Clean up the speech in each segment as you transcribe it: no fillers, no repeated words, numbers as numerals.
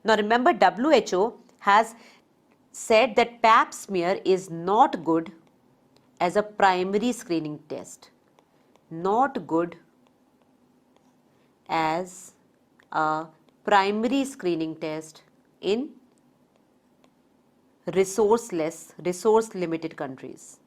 Now remember, WHO has said that PAP smear is not good as a primary screening test. Not good as a primary screening test in resource limited countries.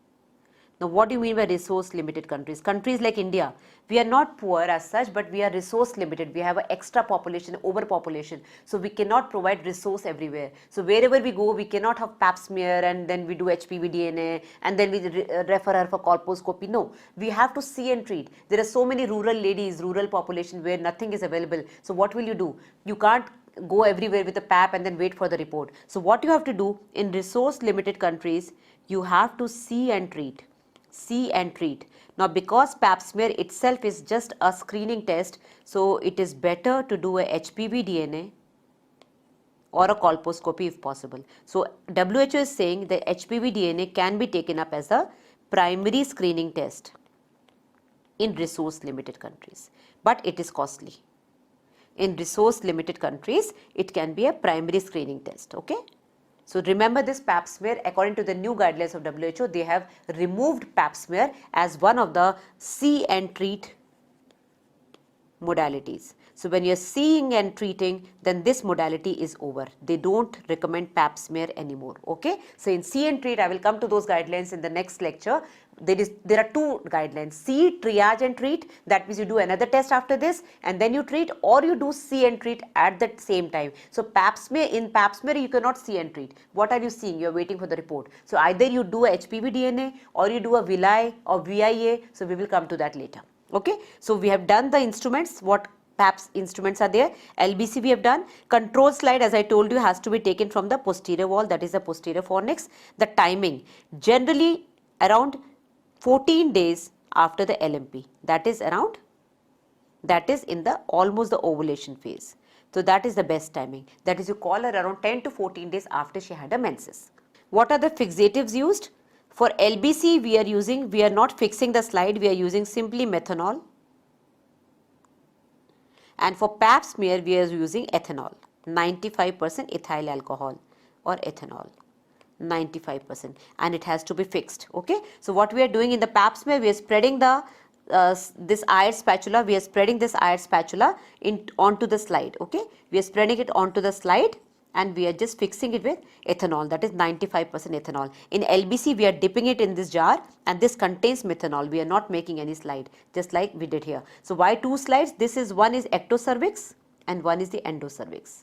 Now what do you mean by resource limited countries? Countries like India, we are not poor as such, but we are resource limited. We have an extra population, overpopulation, so we cannot provide resource everywhere. So wherever we go, we cannot have PAP smear and then we do HPV DNA and then we refer her for colposcopy. No, we have to see and treat. There are so many rural ladies, rural population where nothing is available. So what will you do? You can't go everywhere with a PAP and then wait for the report. So what you have to do in resource limited countries, you have to see and treat. See and treat. Now because PAP smear itself is just a screening test, so it is better to do a HPV DNA or a colposcopy if possible. So WHO is saying the HPV DNA can be taken up as a primary screening test in resource limited countries, but it is costly. In resource limited countries, it can be a primary screening test. Okay. So remember this PAP smear, according to the new guidelines of WHO, they have removed PAP smear as one of the see and treat modalities. So when you are seeing and treating, then this modality is over. They don't recommend PAP smear anymore. Okay. So in see and treat, I will come to those guidelines in the next lecture. There are two guidelines: see, triage and treat. That means you do another test after this and then you treat, or you do see and treat at the same time. So PAP smear, in PAP smear you cannot see and treat. What are you seeing? You are waiting for the report. So either you do a HPV DNA or you do a villi or VIA. So we will come to that later. Okay. So we have done the instruments, what PAP's instruments are there. LBC we have done. Control slide, as I told you, has to be taken from the posterior wall, that is the posterior fornix. The timing, generally around 14 days after the LMP, that is in the almost the ovulation phase. So that is the best timing. That is, you call her around 10 to 14 days after she had a menses. What are the fixatives used? For LBC we are not fixing the slide, we are using simply methanol. And for PAP smear we are using ethanol, 95% ethyl alcohol or ethanol. 95%, and it has to be fixed. Okay. So what we are doing in the PAP smear, we are spreading the this INI-CET spatula, we are spreading this INI-CET spatula onto the slide. Okay. We are spreading it onto the slide and we are just fixing it with ethanol, that is 95% ethanol. In LBC we are dipping it in this jar and this contains methanol. We are not making any slide, just like we did here. So why two slides? This is, one is ectocervix and one is the endocervix.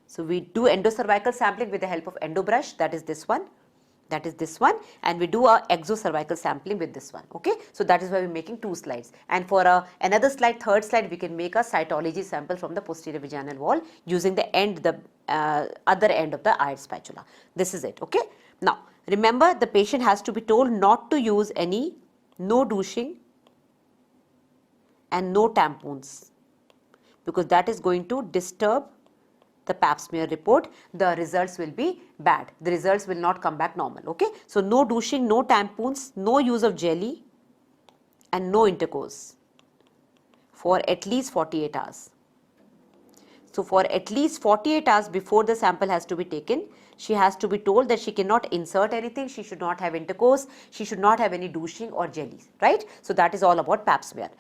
So we do endocervical sampling with the help of endobrush, that is this one, and we do our exocervical sampling with this one. Okay. So that is why we are making two slides, and for another slide, third slide, we can make a cytology sample from the posterior vaginal wall using the other end of the INI-CET spatula. This is it. Okay. Now remember, the patient has to be told not to use no douching and no tampons, because that is going to disturb the PAP smear report. The results will be bad. The results will not come back normal. Okay. So no douching, no tampons, no use of jelly and no intercourse for at least 48 hours. So for at least 48 hours before the sample has to be taken, she has to be told that she cannot insert anything, she should not have intercourse, she should not have any douching or jellies, right? So that is all about PAP smear.